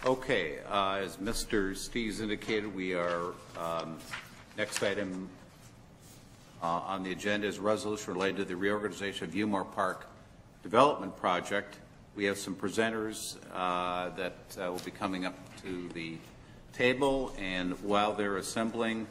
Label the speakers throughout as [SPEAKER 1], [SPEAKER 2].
[SPEAKER 1] Okay, as Mr. Steves indicated, we are next item on the agenda is a resolution related to the reorganization of UMore Park Development Project. We have some presenters that will be coming up to the table, and while they're assembling,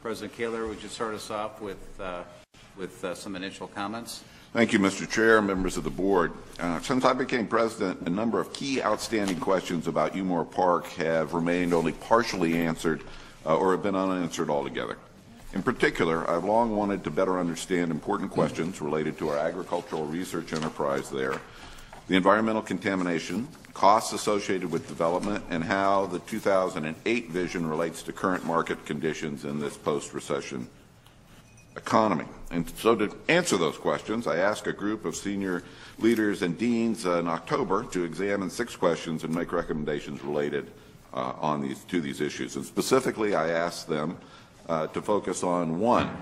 [SPEAKER 1] President Kaler, would you start us off with some initial comments?
[SPEAKER 2] Thank you, Mr. Chair, members of the board. Since I became president, a number of key outstanding questions about UMore Park have remained only partially answered or have been unanswered altogether. In particular, I've long wanted to better understand important questions related to our agricultural research enterprise there, the environmental contamination, costs associated with development, and how the 2008 vision relates to current market conditions in this post-recession economy. And so to answer those questions, I asked a group of senior leaders and deans in October to examine 6 questions and make recommendations related to these issues. And specifically, I asked them to focus on 1,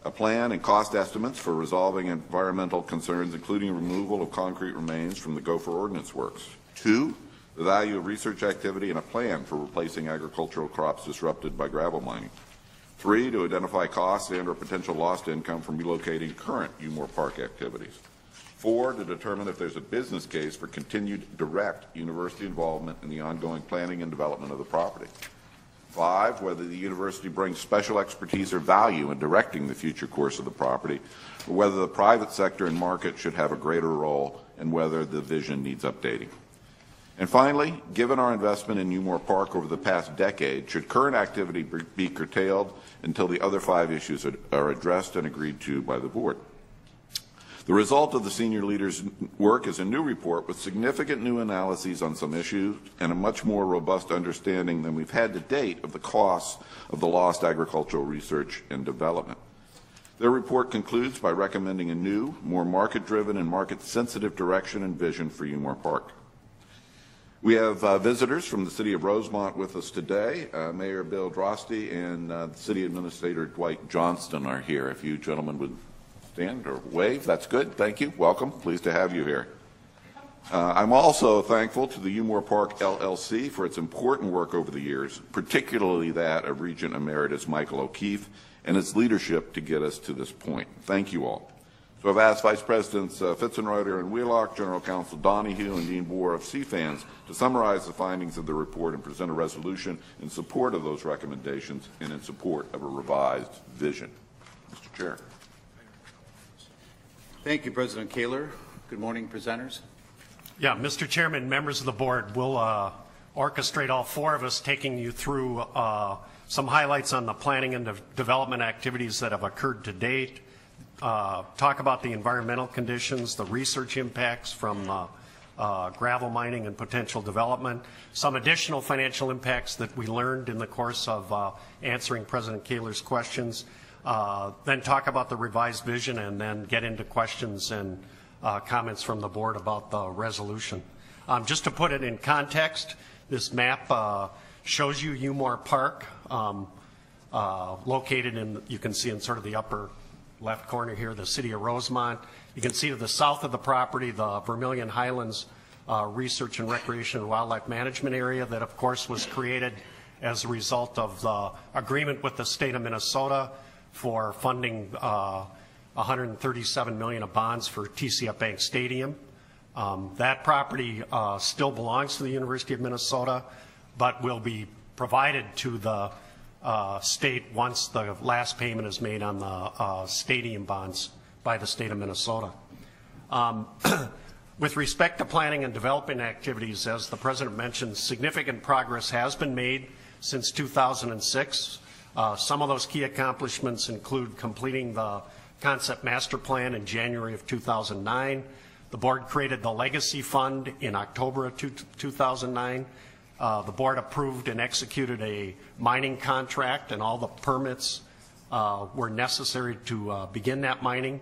[SPEAKER 2] a plan and cost estimates for resolving environmental concerns, including removal of concrete remains from the Gopher Ordnance Works. 2, the value of research activity and a plan for replacing agricultural crops disrupted by gravel mining. 3, to identify costs and or potential lost income from relocating current UMore Park activities. 4, to determine if there's a business case for continued direct university involvement in the ongoing planning and development of the property. 5, whether the university brings special expertise or value in directing the future course of the property, or whether the private sector and market should have a greater role, and whether the vision needs updating. And finally, given our investment in UMore Park over the past decade, should current activity be curtailed until the other 5 issues are addressed and agreed to by the board? The result of the senior leaders' work is a new report with significant new analyses on some issues and a much more robust understanding than we've had to date of the costs of the lost agricultural research and development. Their report concludes by recommending a new, more market-driven and market-sensitive direction and vision for UMore Park. We have visitors from the City of Rosemont with us today. Mayor Bill Drosty and the City Administrator Dwight Johnston are here. If you gentlemen would stand or wave, that's good. Thank you. Welcome. Pleased to have you here. I'm also thankful to the UMore Park LLC for its important work over the years, particularly that of Regent Emeritus Michael O'Keefe and its leadership to get us to this point. Thank you all. So I've asked Vice Presidents Fitzenreuter and Wheelock, General Counsel Donahue, and Dean Boer of CFANS to summarize the findings of the report and present a resolution in support of those recommendations and in support of a revised vision. Mr. Chair.
[SPEAKER 1] Thank you, President Kaler. Good morning, presenters.
[SPEAKER 3] Yeah, Mr. Chairman, members of the board, we'll orchestrate all 4 of us taking you through some highlights on the planning and development activities that have occurred to date, talk about the environmental conditions, the research impacts from gravel mining and potential development, some additional financial impacts that we learned in the course of answering President Kaler's questions, then talk about the revised vision, and then get into questions and comments from the board about the resolution. Just to put it in context, this map shows you UMore Park, located in, you can see in sort of the upper left corner here, the City of Rosemont. You can see to the south of the property, the Vermilion Highlands Research and Recreation and Wildlife Management Area that, of course, was created as a result of the agreement with the state of Minnesota for funding $137 million of bonds for TCF Bank Stadium. That property still belongs to the University of Minnesota, but will be provided to the state once the last payment is made on the stadium bonds by the state of Minnesota. With respect to planning and development activities, as the President mentioned, significant progress has been made since 2006. Some of those key accomplishments include completing the concept master plan in January of 2009. The board created the Legacy Fund in October of 2009. The board approved and executed a mining contract, and all the permits were necessary to begin that mining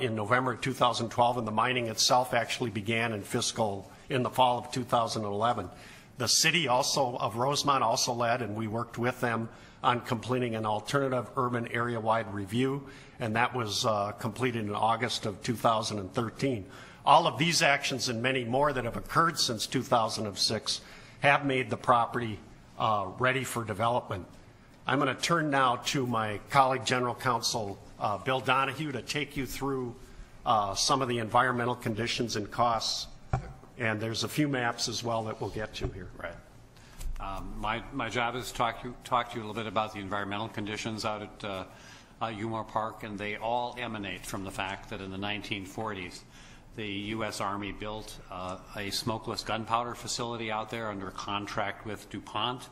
[SPEAKER 3] in November of 2012, and the mining itself actually began in the fall of 2011. The city also of Rosemont also led, and we worked with them on completing an alternative urban area-wide review, and that was completed in August of 2013. All of these actions and many more that have occurred since 2006 have made the property ready for development. I'm going to turn now to my colleague, General Counsel Bill Donahue, to take you through some of the environmental conditions and costs. And there's a few maps as well that we'll get to here.
[SPEAKER 4] Right. My job is to talk to you a little bit about the environmental conditions out at UMore Park, and they all emanate from the fact that in the 1940s, the U.S. Army built a smokeless gunpowder facility out there under contract with DuPont.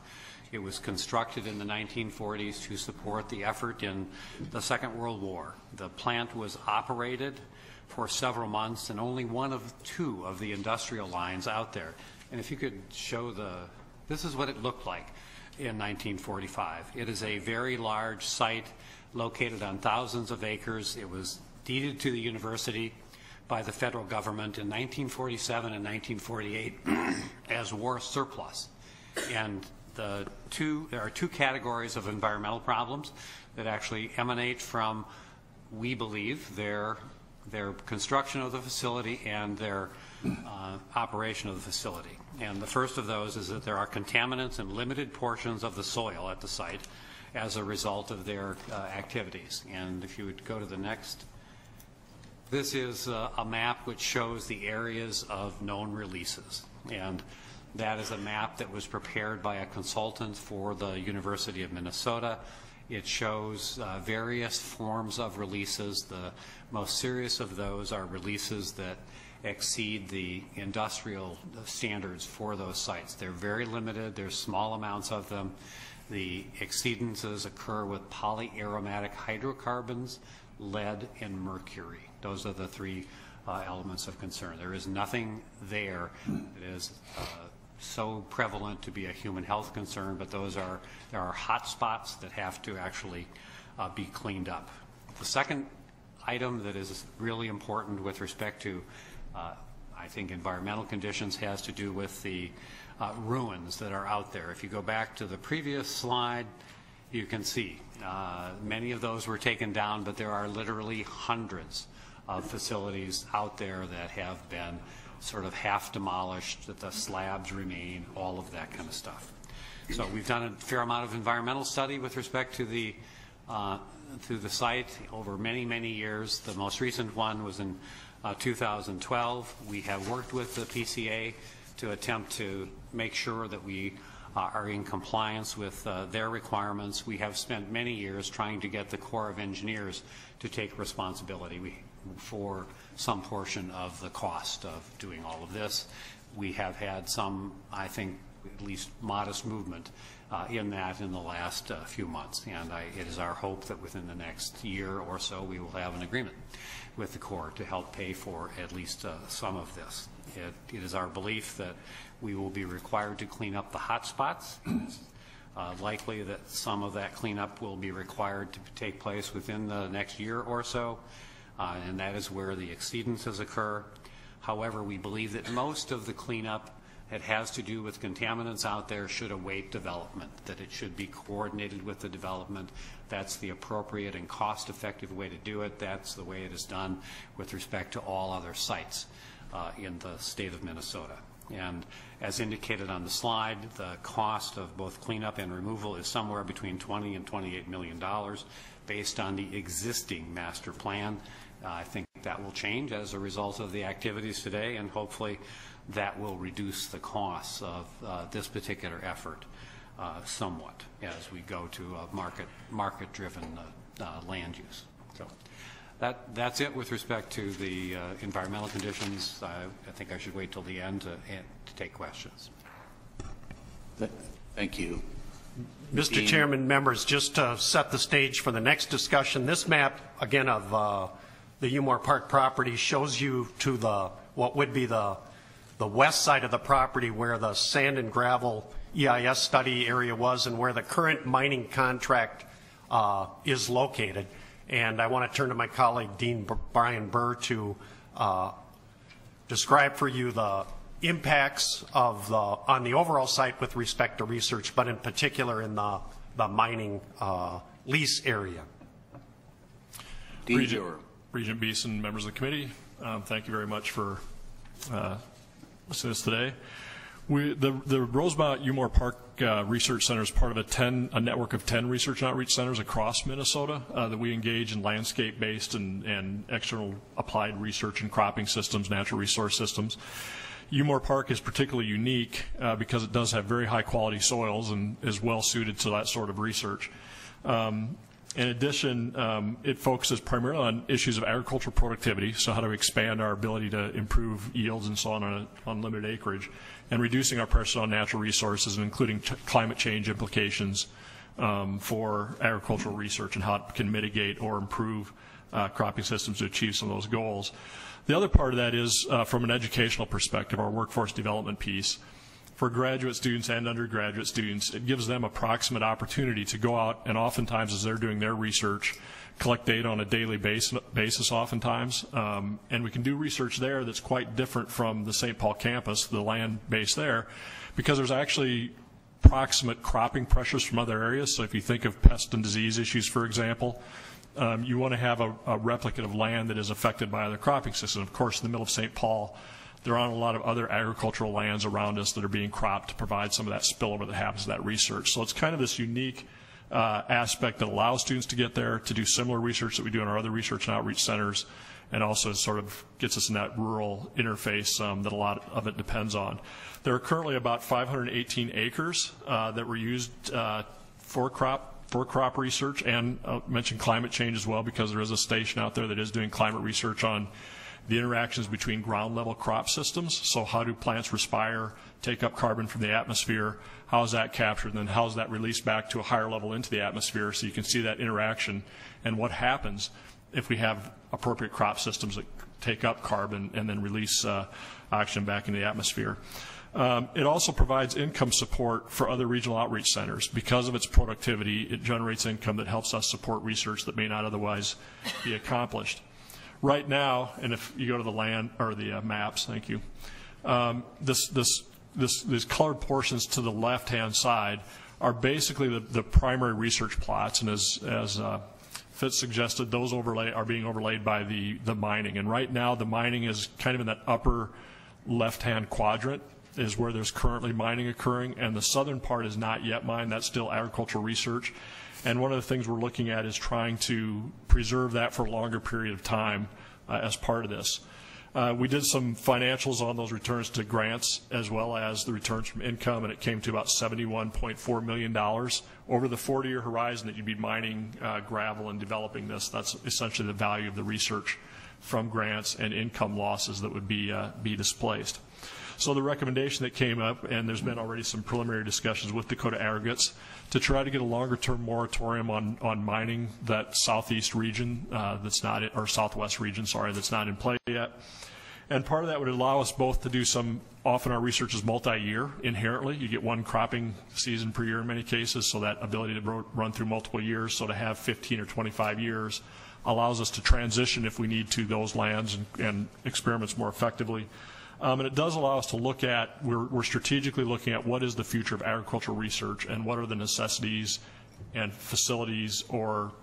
[SPEAKER 4] It was constructed in the 1940s to support the effort in the Second World War. The plant was operated for several months and only one of two of the industrial lines out there. And if you could show this is what it looked like in 1945. It is a very large site located on thousands of acres. It was deeded to the university by the federal government in 1947 and 1948 as war surplus. And there are two categories of environmental problems that actually emanate from, we believe, their construction of the facility and their operation of the facility. And the first of those is that there are contaminants in limited portions of the soil at the site as a result of their activities. And if you would go to the next, this is a map which shows the areas of known releases. And that is a map that was prepared by a consultant for the University of Minnesota. It shows various forms of releases. The most serious of those are releases that exceed the industrial standards for those sites. They're very limited. There's small amounts of them. The exceedances occur with polyaromatic hydrocarbons, lead, and mercury. Those are the three elements of concern. There is nothing there that is so prevalent to be a human health concern, but there are hot spots that have to actually be cleaned up. The second item that is really important with respect to, I think, environmental conditions has to do with the ruins that are out there. If you go back to the previous slide, you can see many of those were taken down, but there are literally hundreds of facilities out there that have been sort of half demolished, that the slabs remain, all of that kind of stuff. So we've done a fair amount of environmental study with respect to the site over many, many years. The most recent one was in 2012. We have worked with the PCA to attempt to make sure that we are in compliance with their requirements. We have spent many years trying to get the Corps of Engineers to take responsibility for some portion of the cost of doing all of this. We have had some, I think, at least modest movement in that in the last few months, and it is our hope that within the next year or so we will have an agreement with the Corps to help pay for at least some of this. It is our belief that we will be required to clean up the hot spots. It's likely that some of that cleanup will be required to take place within the next year or so, and that is where the exceedances occur. However, we believe that most of the cleanup that has to do with contaminants out there should await development, that it should be coordinated with the development. That's the appropriate and cost-effective way to do it. That's the way it is done with respect to all other sites in the state of Minnesota. And as indicated on the slide, the cost of both cleanup and removal is somewhere between $20 and $28 million based on the existing master plan. I think that will change as a result of the activities today, and hopefully that will reduce the costs of this particular effort somewhat as we go to a market-driven land use. So that's it with respect to the environmental conditions. I think I should wait till the end to take questions.
[SPEAKER 1] Thank you.
[SPEAKER 3] Mr. Chairman, members, just to set the stage for the next discussion, this map, again, of the UMore Park property shows you to what would be the west side of the property where the sand and gravel EIS study area was and where the current mining contract is located. And I want to turn to my colleague, Dean Brian Burr, to describe for you the impacts of on the overall site with respect to research, but in particular in the mining lease area.
[SPEAKER 5] Regent Beeson, members of the committee, thank you very much for listening to us today. The Rosemont UMore Park Research Center is part of a network of 10 research and outreach centers across Minnesota that we engage in landscape-based and external applied research in cropping systems, natural resource systems. UMore Park is particularly unique because it does have very high-quality soils and is well-suited to that sort of research. In addition, it focuses primarily on issues of agricultural productivity, so how to expand our ability to improve yields and so on limited acreage, and reducing our pressure on natural resources, and including climate change implications for agricultural research and how it can mitigate or improve cropping systems to achieve some of those goals. The other part of that is from an educational perspective, our workforce development piece. For graduate students and undergraduate students, it gives them approximate opportunity to go out and oftentimes as they're doing their research, collect data on a daily basis oftentimes. And we can do research there that's quite different from the St. Paul campus, the land base there, because there's actually proximate cropping pressures from other areas. So if you think of pest and disease issues, for example, you want to have a replicate of land that is affected by other cropping systems. Of course, in the middle of St. Paul, there aren't a lot of other agricultural lands around us that are being cropped to provide some of that spillover that happens to that research. So it's kind of this unique aspect that allows students to get there to do similar research that we do in our other research and outreach centers, and also sort of gets us in that rural interface that a lot of it depends on. There are currently about 518 acres that were used for crop research, and I'll mention climate change as well, because there is a station out there that is doing climate research on the interactions between ground level crop systems. So how do plants respire, take up carbon from the atmosphere, how is that captured, and then how is that released back to a higher level into the atmosphere, so you can see that interaction and what happens if we have appropriate crop systems that take up carbon and then release oxygen back into the atmosphere. It also provides income support for other regional outreach centers. Because of its productivity, it generates income that helps us support research that may not otherwise be accomplished. Right now, and if you go to the land or the maps, thank you. These colored portions to the left-hand side are basically the primary research plots, and as Fitz suggested, those are being overlaid by the mining. And right now, the mining is kind of in that upper left-hand quadrant is where there's currently mining occurring, and the southern part is not yet mined. That's still agricultural research. And one of the things we're looking at is trying to preserve that for a longer period of time as part of this. We did some financials on those returns to grants as well as the returns from income, and it came to about $71.4 million over the 40-year horizon that you'd be mining gravel and developing this. That's essentially the value of the research from grants and income losses that would be displaced. So the recommendation that came up, and there's been already some preliminary discussions with Dakota Aggregates, to try to get a longer-term moratorium on mining that southeast region that's not, or southwest region, sorry, that's not in play yet. And part of that would allow us both to do some, often our research is multi-year inherently. You get one cropping season per year in many cases, so that ability to run through multiple years, so to have 15 or 25 years allows us to transition if we need to those lands and experiments more effectively. And it does allow us to look at, we're strategically looking at what is the future of agricultural research and what are the necessities and facilities or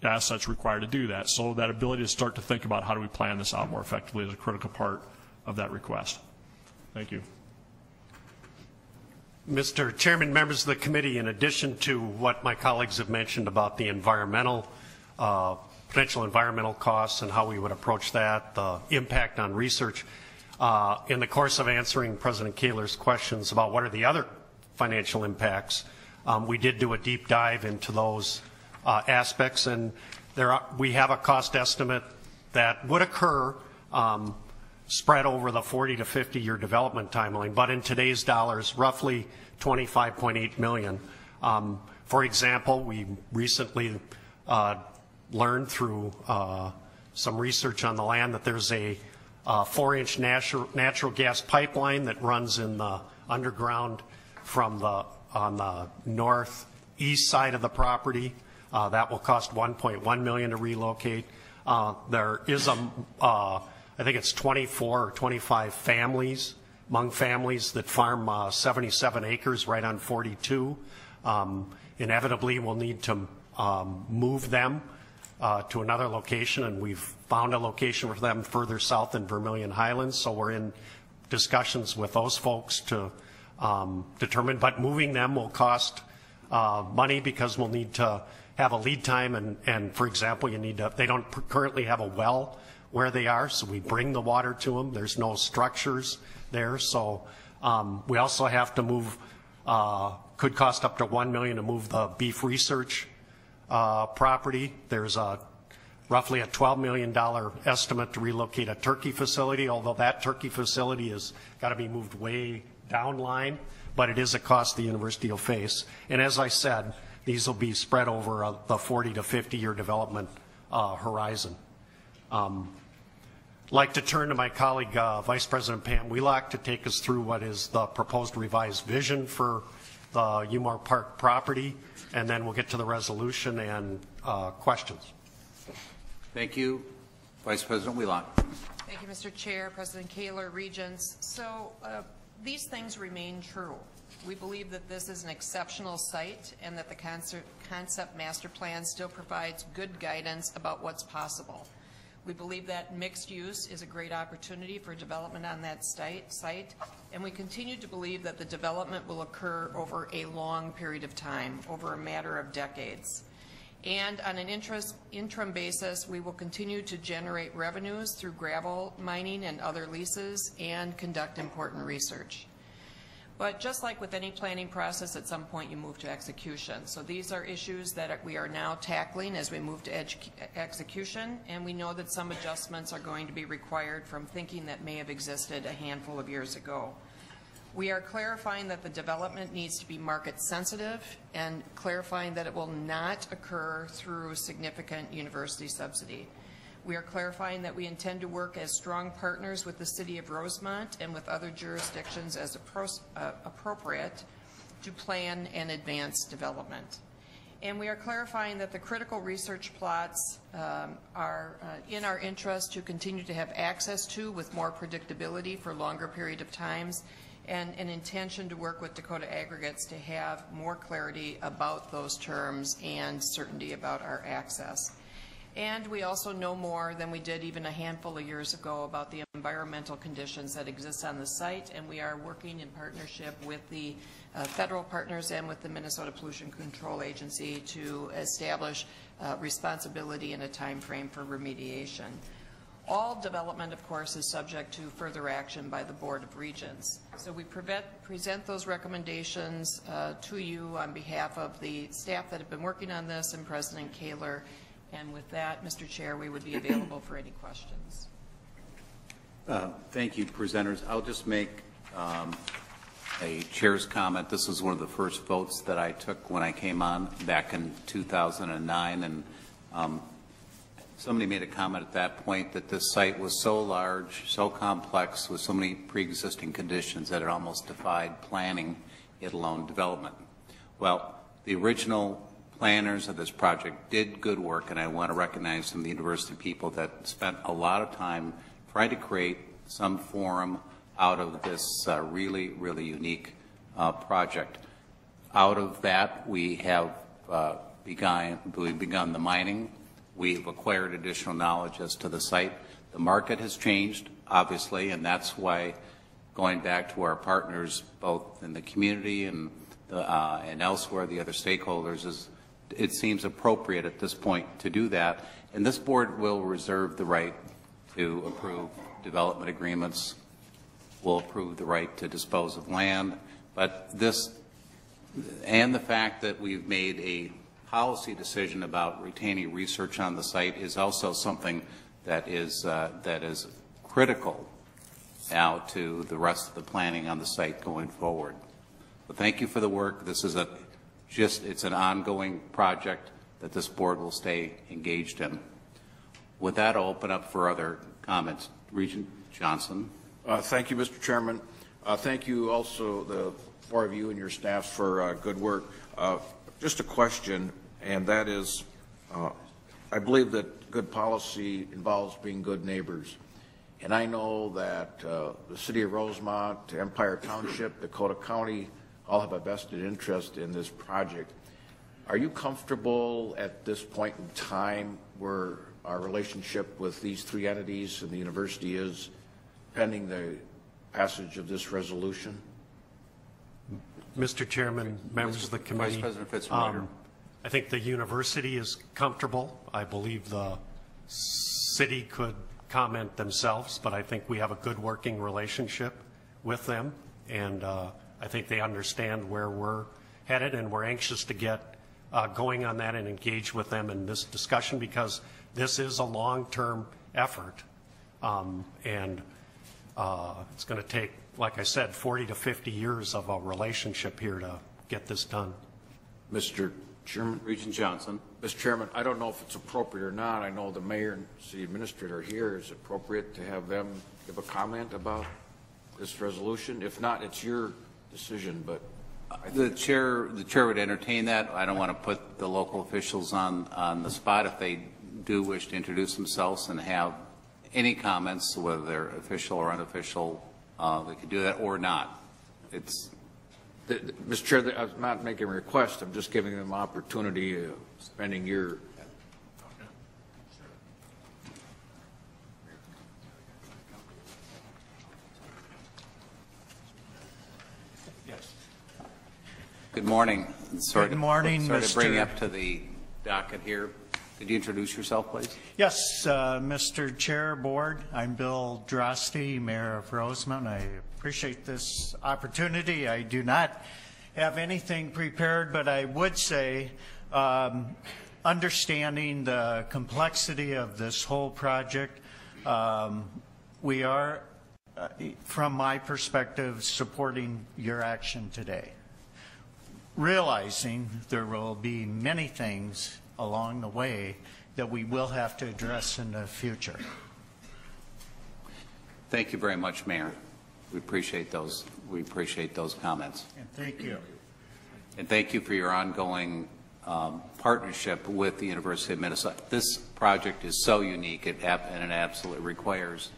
[SPEAKER 5] assets required to do that. So that ability to start to think about how do we plan this out more effectively is a critical part of that request. Thank you.
[SPEAKER 3] Mr. Chairman, members of the committee, in addition to what my colleagues have mentioned about the potential environmental costs and how we would approach that, the impact on research, in the course of answering President Kaler's questions about what are the other financial impacts, we did do a deep dive into those aspects, and we have a cost estimate that would occur spread over the 40 to 50 year development timeline, but in today's dollars, roughly $25.8 million. For example, we recently learned through some research on the land that there's a 4-inch natural gas pipeline that runs in the underground on the northeast side of the property. That will cost $1.1 million to relocate. There is I think it's 24 or 25 families, Hmong families that farm 77 acres right on 42. Inevitably, we'll need to move them to another location, and we've found a location for them further south in Vermilion Highlands, so we're in discussions with those folks to determined, but moving them will cost money because we'll need to have a lead time, and for example, they don't currently have a well where they are, so we bring the water to them. There's no structures there, so we also have to move, could cost up to $1 million to move the beef research property. There's roughly a $12 million estimate to relocate a turkey facility, although that turkey facility has got to be moved way downline, but it is a cost the university will face. And as I said, these will be spread over the 40 to 50-year development horizon. I'd like to turn to my colleague, Vice President Pam Wheelock, to take us through what is the proposed revised vision for the UMore Park property, and then we'll get to the resolution and questions.
[SPEAKER 1] Thank you. Vice President Wheelock.
[SPEAKER 6] Thank you, Mr. Chair, President Kaler, Regents. So these things remain true. We believe that this is an exceptional site and that the concept master plan still provides good guidance about what's possible. We believe that mixed use is a great opportunity for development on that site, and we continue to believe that the development will occur over a long period of time, over a matter of decades. And on an interim basis, we will continue to generate revenues through gravel mining and other leases and conduct important research. But just like with any planning process, at some point you move to execution. So these are issues that we are now tackling as we move to execution, and we know that some adjustments are going to be required from thinking that may have existed a handful of years ago. We are clarifying that the development needs to be market sensitive and clarifying that it will not occur through significant university subsidy. We are clarifying that we intend to work as strong partners with the City of Rosemont and with other jurisdictions as appropriate to plan and advance development. And we are clarifying that the critical research plots are in our interest to continue to have access to with more predictability for longer period of times, and an intention to work with Dakota Aggregates to have more clarity about those terms and certainty about our access. And we also know more than we did even a handful of years ago about the environmental conditions that exist on the site, and we are working in partnership with the federal partners and with the Minnesota Pollution Control Agency to establish responsibility and a time frame for remediation. All development, of course, is subject to further action by the Board of Regents. So we present those recommendations to you on behalf of the staff that have been working on this and President Kaler. And with that, Mr. Chair, we would be available for any questions.
[SPEAKER 1] Thank you, presenters. I'll just make a chair's comment. This is one of the first votes that I took when I came on back in 2009, and somebody made a comment at that point that this site was so large, so complex, with so many pre-existing conditions that it almost defied planning, let alone development. Well, the original planners of this project did good work, and I want to recognize some of the university people that spent a lot of time trying to create some forum out of this really, really unique project. Out of that, we have begun the mining. We've acquired additional knowledge as to the site. The market has changed, obviously, and that's why going back to our partners, both in the community and elsewhere, the other stakeholders, it seems appropriate at this point to do that. And this board will reserve the right to approve development agreements, will approve the right to dispose of land, but this, and the fact that we've made a policy decision about retaining research on the site is also something that is critical now to the rest of the planning on the site going forward. But thank you for the work. This is it's an ongoing project that this board will stay engaged in. With that, I'll open up for other comments. Regent Johnson.
[SPEAKER 7] Thank you, Mr. Chairman. Thank you also, the four of you and your staff, for good work. Just a question, and that is, I believe that good policy involves being good neighbors. And I know that the City of Rosemont, Empire Township, Dakota County, all have a vested interest in this project. Are you comfortable at this point in time where our relationship with these three entities and the university is pending the passage of this resolution?
[SPEAKER 3] Mr. Chairman, members of the committee.
[SPEAKER 1] Vice President Fitzmaurice.
[SPEAKER 3] I think the university is comfortable. I believe the city could comment themselves, but I think we have a good working relationship with them, and I think they understand where we're headed, and we're anxious to get going on that and engage with them in this discussion, because this is a long-term effort, and it's going to take, like I said, 40 to 50 years of a relationship here to get this done.
[SPEAKER 7] Mr. Chairman.
[SPEAKER 1] Regent Johnson.
[SPEAKER 7] Mr. Chairman, I don't know if it's appropriate or not. I know the mayor and city administrator are here. Is it appropriate to have them give a comment about this resolution? If not, it's your decision, but
[SPEAKER 1] The chair would entertain that. I don't want to put the local officials on the spot. If they do wish to introduce themselves and have any comments, whether they're official or unofficial, they could do that or not.
[SPEAKER 7] Mr. Chair, I'm not making a request. I'm just giving them opportunity, spending your.
[SPEAKER 3] Yes.
[SPEAKER 1] Good morning.
[SPEAKER 8] Good morning,
[SPEAKER 1] Sorry to bring you
[SPEAKER 8] Mr.
[SPEAKER 1] up to the docket here. Could you introduce yourself, please?
[SPEAKER 8] Yes, Mr. Chair, Board, I'm Bill Drosty, Mayor of Rosemont. I appreciate this opportunity. I do not have anything prepared, but I would say, understanding the complexity of this whole project, we are, from my perspective, supporting your action today. Realizing there will be many things along the way that we will have to address in the future.
[SPEAKER 1] Thank you very much, Mayor. We appreciate those. We appreciate those comments.
[SPEAKER 8] And thank you.
[SPEAKER 1] And thank you for your ongoing partnership with the University of Minnesota. This project is so unique, and it absolutely requires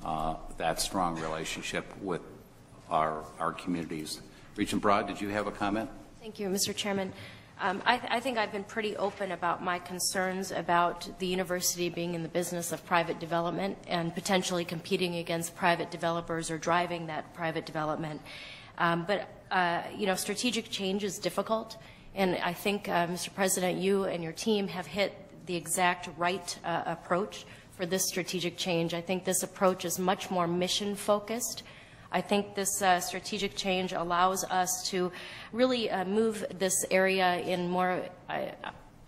[SPEAKER 1] that strong relationship with our communities. Regent Broad, did you have a comment?
[SPEAKER 9] Thank you, Mr. Chairman. I think I've been pretty open about my concerns about the university being in the business of private development and potentially competing against private developers or driving that private development. But strategic change is difficult, and I think, Mr. President, you and your team have hit the exact right approach for this strategic change. I think this approach is much more mission-focused. I think this strategic change allows us to really move this area in more,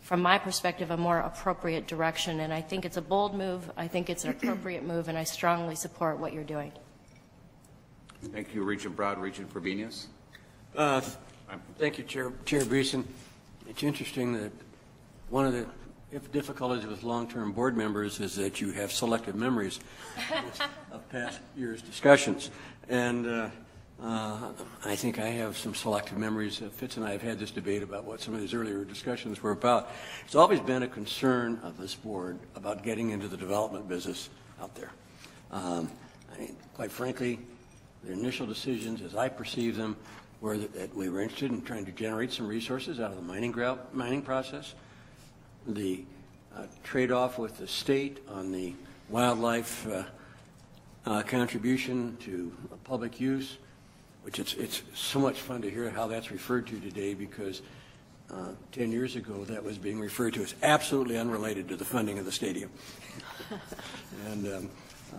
[SPEAKER 9] from my perspective, a more appropriate direction. And I think it's a bold move. I think it's an appropriate move, and I strongly support what you're doing.
[SPEAKER 1] Thank you, Regent Broad. Regent Frobenius.
[SPEAKER 10] Thank you, Chair Beeson. It's interesting that one of the difficulties with long-term board members is that you have selective memories of past years' discussions. And I think I have some selective memories. Fitz and I have had this debate about what some of these earlier discussions were about. It's always been a concern of this board about getting into the development business out there. Quite frankly, the initial decisions, as I perceive them, were that we were interested in trying to generate some resources out of the mining process. The trade-off with the state on the wildlife contribution to public use, which it's so much fun to hear how that's referred to today, because 10 years ago that was being referred to as absolutely unrelated to the funding of the stadium. And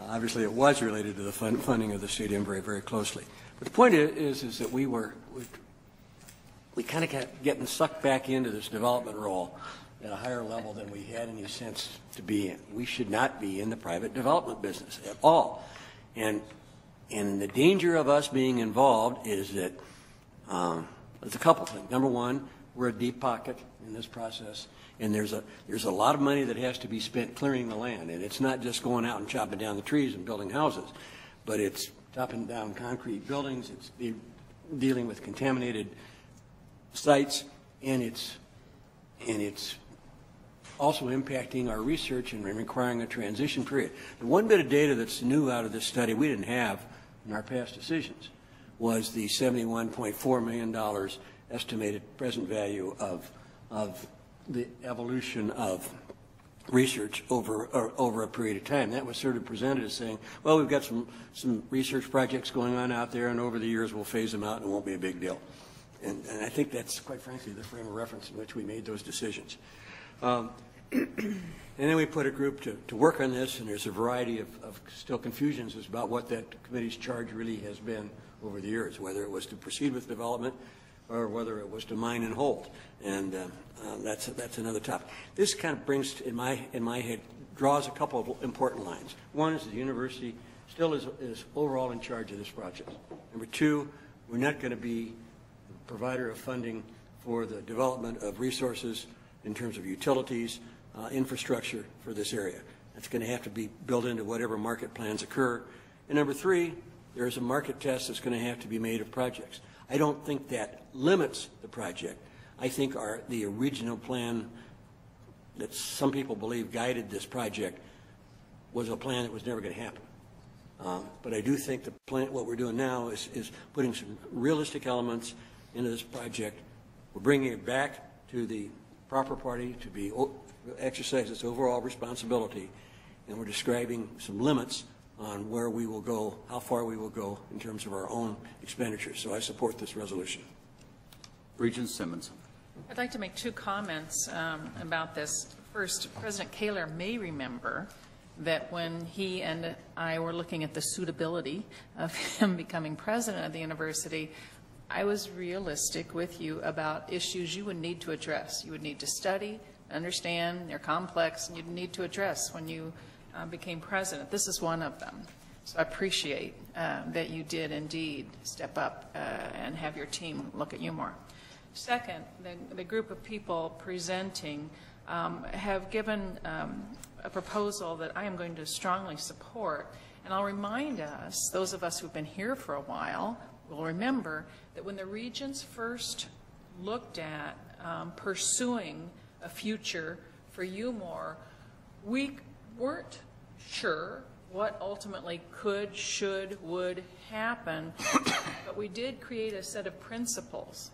[SPEAKER 10] obviously it was related to the funding of the stadium very, very closely. But the point is that we kind of kept getting sucked back into this development role at a higher level than we had any sense to be in. We should not be in the private development business at all. And the danger of us being involved is that there's a couple things. Number one, we're a deep pocket in this process, and there's a lot of money that has to be spent clearing the land. And it's not just going out and chopping down the trees and building houses, but it's chopping down concrete buildings, it's dealing with contaminated sites, and it's also impacting our research and requiring a transition period. The one bit of data that's new out of this study we didn't have in our past decisions was the $71.4 million estimated present value of the evolution of research over a period of time. That was sort of presented as saying, well, we've got some research projects going on out there, and over the years we'll phase them out and it won't be a big deal. And I think that's, quite frankly, the frame of reference in which we made those decisions. And then we put a group to work on this, and there's a variety of still confusions about what that committee's charge really has been over the years, whether it was to proceed with development or whether it was to mine and hold. And that's another topic. This kind of brings, in my head, draws a couple of important lines. One is the university still is overall in charge of this project. Number two, we're not going to be the provider of funding for the development of resources in terms of utilities, infrastructure for this area. That's going to have to be built into whatever market plans occur. And number three, there's a market test that's going to have to be made of projects. I don't think that limits the project. I think the original plan that some people believe guided this project was a plan that was never going to happen. But I do think the plan, what we're doing now is putting some realistic elements into this project. We're bringing it back to the proper party to exercise its overall responsibility, and we're describing some limits on where we will go, how far we will go in terms of our own expenditures. So I support this resolution.
[SPEAKER 1] Regent Simmons.
[SPEAKER 6] I'd like to make two comments about this. First, President Kaler may remember that when he and I were looking at the suitability of him becoming president of the university, I was realistic with you about issues you would need to address. You would need to study, understand, they're complex, and you'd need to address when you became president. This is one of them. So I appreciate that you did indeed step up and have your team look at UMore. Second, the group of people presenting have given a proposal that I am going to strongly support. And I'll remind us, those of us who've been here for a while, will remember that when the Regents first looked at pursuing a future for UMore, we weren't sure what ultimately could, should, would happen, but we did create a set of principles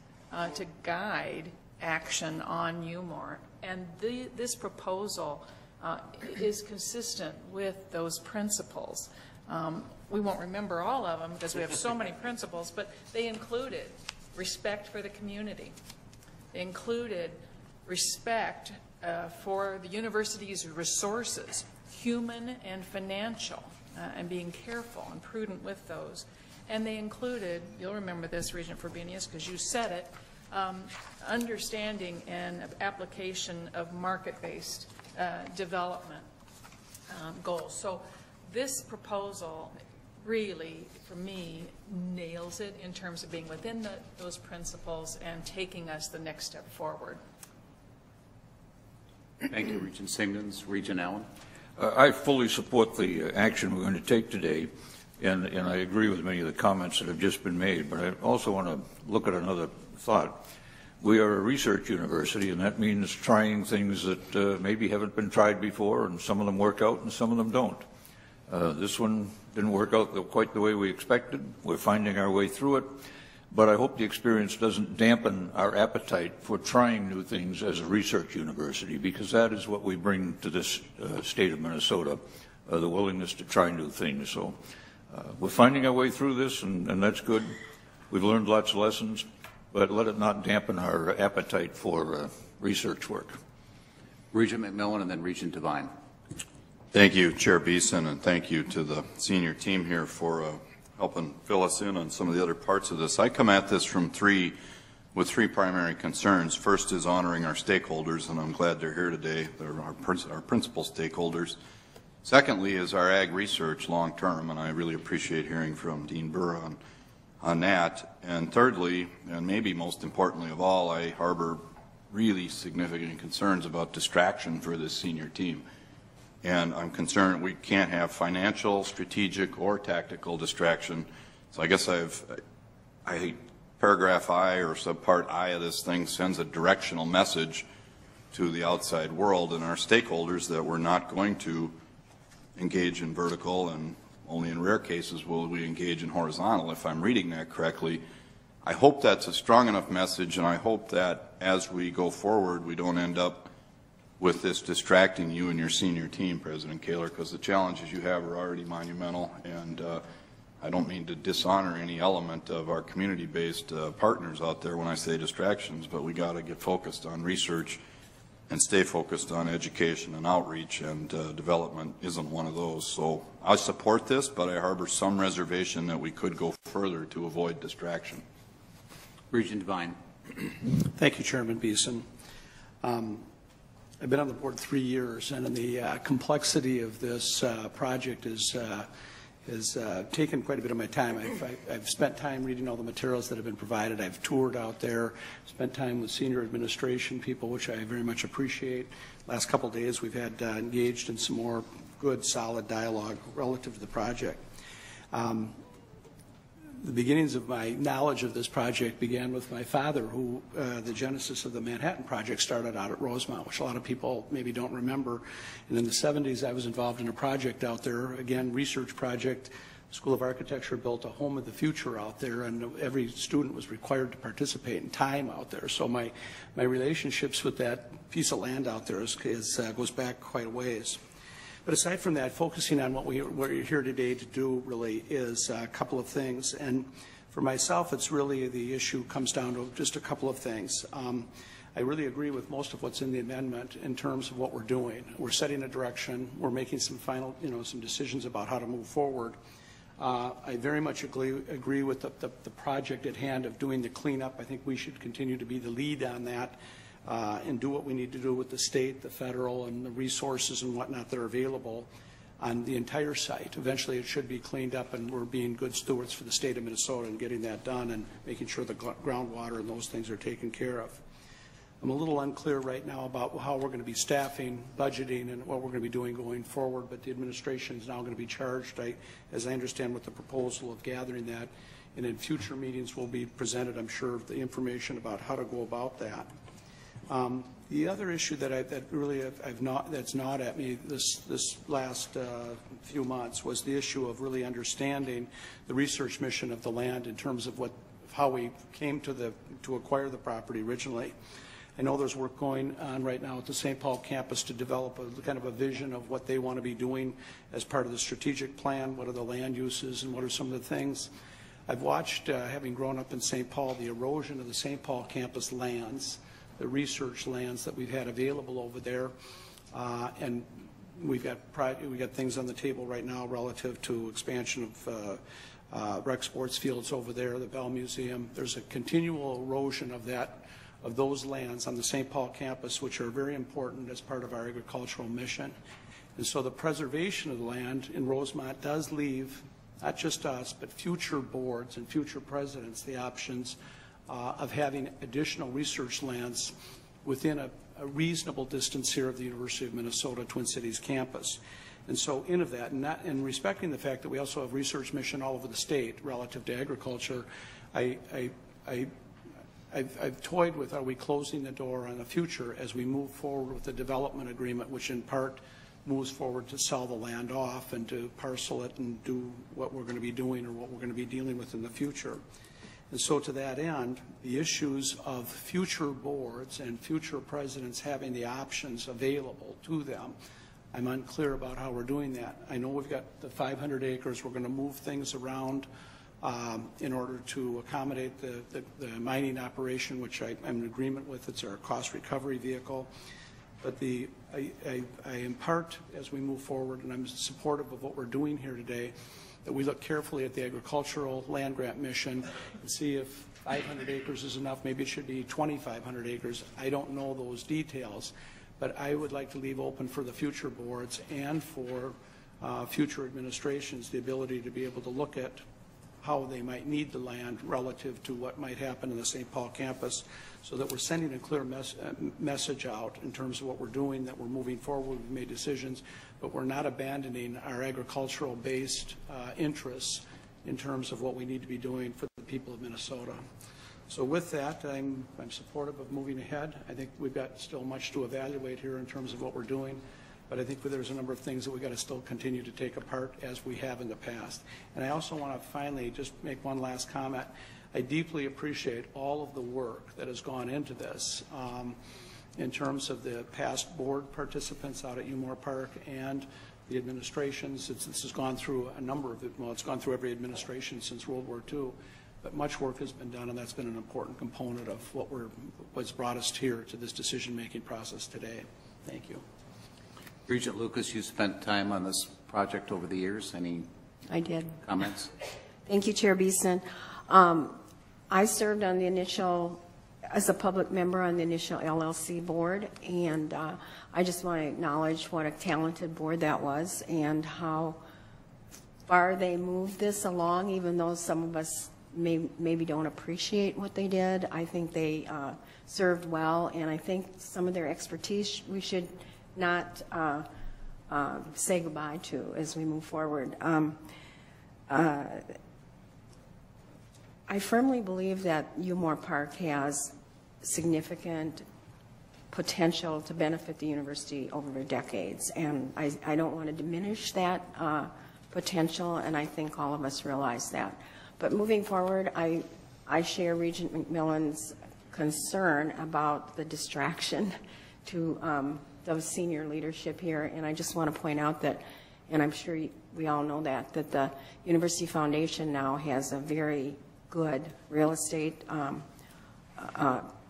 [SPEAKER 6] to guide action on UMore. And this proposal is consistent with those principles. We won't remember all of them because we have so many principles, but they included respect for the community. They included respect for the university's resources, human and financial, and being careful and prudent with those. And they included, you'll remember this, Regent Frobenius, because you said it, understanding and application of market-based development goals. So this proposal really, for me, nails it in terms of being within those principles and taking us the next step forward.
[SPEAKER 1] Thank you, Regent Simmons. Regent Allen.
[SPEAKER 11] I fully support the action we're going to take today, and I agree with many of the comments that have just been made, but I also want to look at another thought. We are a research university, and that means trying things that maybe haven't been tried before, and some of them work out and some of them don't. This one didn't work out quite the way we expected. We're finding our way through it, but I hope the experience doesn't dampen our appetite for trying new things as a research university, because that is what we bring to this state of Minnesota, the willingness to try new things. So we're finding our way through this, and that's good. We've learned lots of lessons, but let it not dampen our appetite for research work.
[SPEAKER 1] Regent McMillan and then Regent Devine.
[SPEAKER 12] Thank you, Chair Beeson, and thank you to the senior team here for helping fill us in on some of the other parts of this. I come at this with three primary concerns. First is honoring our stakeholders, and I'm glad they're here today. They're our principal stakeholders. Secondly is our ag research long term, and I really appreciate hearing from Dean Burr on that. And thirdly, and maybe most importantly of all, I harbor really significant concerns about distraction for this senior team. And I'm concerned we can't have financial, strategic, or tactical distraction. So I guess paragraph I or subpart I of this thing sends a directional message to the outside world and our stakeholders that we're not going to engage in vertical, and only in rare cases will we engage in horizontal, if I'm reading that correctly. I hope that's a strong enough message, and I hope that as we go forward, we don't end up with this distracting you and your senior team, President Kaler, because the challenges you have are already monumental, and I don't mean to dishonor any element of our community-based partners out there when I say distractions, but we got to get focused on research and stay focused on education and outreach, and development isn't one of those. So I support this, but I harbor some reservation that we could go further to avoid distraction.
[SPEAKER 1] Regent Devine.
[SPEAKER 13] Thank you, Chairman Beeson. I've been on the board 3 years, and in the complexity of this project has taken quite a bit of my time. I've spent time reading all the materials that have been provided. I've toured out there, spent time with senior administration people, which I very much appreciate. Last couple of days we've had engaged in some more good, solid dialogue relative to the project. The beginnings of my knowledge of this project began with my father, who the genesis of the Manhattan Project started out at Rosemont, which a lot of people maybe don't remember. And in the 70s, I was involved in a project out there, again, research project. School of Architecture built a home of the future out there, and every student was required to participate in time out there. So my relationships with that piece of land out there goes back quite a ways. But aside from that, focusing on what we're here today to do really is a couple of things. And for myself, it's really the issue comes down to just a couple of things. I really agree with most of what's in the amendment in terms of what we're doing. We're setting a direction. We're making some final, some decisions about how to move forward. I very much agree with the project at hand of doing the cleanup. I think we should continue to be the lead on that. And do what we need to do with the state, the federal, and the resources and whatnot that are available on the entire site. Eventually it should be cleaned up, and we're being good stewards for the state of Minnesota and getting that done and making sure the groundwater and those things are taken care of. I'm a little unclear right now about how we're going to be staffing, budgeting, and what we're going to be doing going forward, but the administration is now going to be charged, as I understand, with the proposal of gathering that, and in future meetings will be presented, I'm sure, the information about how to go about that. The other issue that's gnawed at me this last few months was the issue of really understanding the research mission of the land in terms of how we came to acquire the property originally. I know there's work going on right now at the St. Paul campus to develop a kind of a vision of what they want to be doing as part of the strategic plan. What are the land uses and what are some of the things? I've watched, having grown up in St. Paul, the erosion of the St. Paul campus lands, the research lands that we've had available over there, and we got things on the table right now relative to expansion of rec sports fields over there, the Bell Museum. There's a continual erosion of those lands on the St. Paul campus, which are very important as part of our agricultural mission. And so the preservation of the land in Rosemont does leave not just us, but future boards and future presidents the options of having additional research lands within a reasonable distance here of the University of Minnesota Twin Cities campus. And so in of that, and respecting the fact that we also have research mission all over the state relative to agriculture, I've toyed with, are we closing the door on the future as we move forward with the development agreement, which in part moves forward to sell the land off and to parcel it and do what we're going to be doing or what we're going to be dealing with in the future. And so to that end, the issues of future boards and future presidents having the options available to them, I'm unclear about how we're doing that. I know we've got the 500 acres. We're going to move things around in order to accommodate the mining operation, which I'm in agreement with. It's our cost recovery vehicle. But I impart, as we move forward, and I'm supportive of what we're doing here today, that we look carefully at the agricultural land grant mission and see if 500 acres is enough. Maybe it should be 2,500 acres. I don't know those details, but I would like to leave open for the future boards and for future administrations the ability to be able to look at how they might need the land relative to what might happen in the St. Paul campus, so that we're sending a clear message out in terms of what we're doing, that we're moving forward, we've made decisions, but we're not abandoning our agricultural-based interests in terms of what we need to be doing for the people of Minnesota. So with that, I'm supportive of moving ahead. I think we've got still much to evaluate here in terms of what we're doing. But I think there's a number of things that we've got to still continue to take apart as we have in the past. And I also want to finally just make one last comment. I deeply appreciate all of the work that has gone into this. in terms of the past board participants out at UMore Park and the administrations. This has gone through a number of, well, it's gone through every administration since World War II, but much work has been done, and that's been an important component of what's brought us here to this decision-making process today. Thank you.
[SPEAKER 1] Regent Lucas, you spent time on this project over the years. Any
[SPEAKER 14] I did.
[SPEAKER 1] comments?
[SPEAKER 14] Thank you, Chair Beeson. I served on the initial, as a public member on the initial LLC board, and I just want to acknowledge what a talented board that was and how far they moved this along, even though some of us maybe don't appreciate what they did. I think they served well, and I think some of their expertise we should not say goodbye to as we move forward. I firmly believe that UMore Park has significant potential to benefit the university over decades, and I don't want to diminish that potential, and I think all of us realize that. But moving forward, I share Regent McMillan's concern about the distraction to the senior leadership here, and I just want to point out that, and I'm sure we all know that the University Foundation now has a very good real estate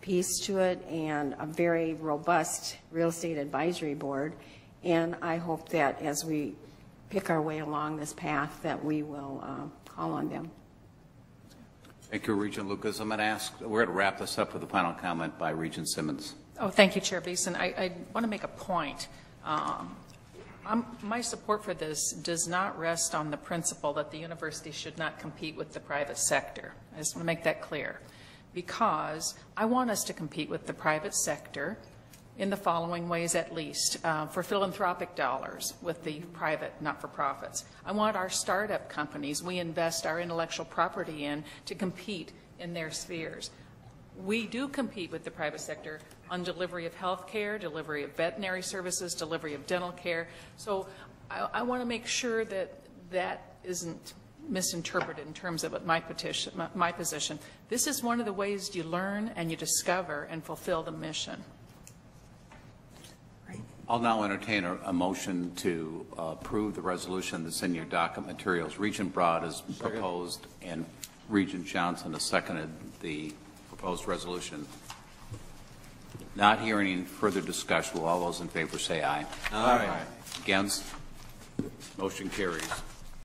[SPEAKER 14] piece to it and a very robust real estate advisory board, and I hope that as we pick our way along this path that we will call on them.
[SPEAKER 1] Thank you, Regent Lucas. I'm going to ask, we're going to wrap this up with a final comment by Regent Simmons.
[SPEAKER 6] Oh, thank you, Chair Beeson. I want to make a point. My support for this does not rest on the principle that the university should not compete with the private sector. I just want to make that clear, because I want us to compete with the private sector in the following ways at least. For philanthropic dollars with the private not-for-profits. I want our startup companies we invest our intellectual property in to compete in their spheres. We do compete with the private sector on delivery of health care, delivery of veterinary services, delivery of dental care. So I want to make sure that that isn't misinterpreted in terms of my position. This is one of the ways you learn and you discover and fulfill the mission.
[SPEAKER 1] I'll now entertain a motion to approve the resolution that's in your docket materials. Regent Broad has proposed and Regent Johnson has seconded the proposed resolution. Not hearing any further discussion, will all those in favor say aye?
[SPEAKER 7] Aye.
[SPEAKER 1] Against? Motion carries.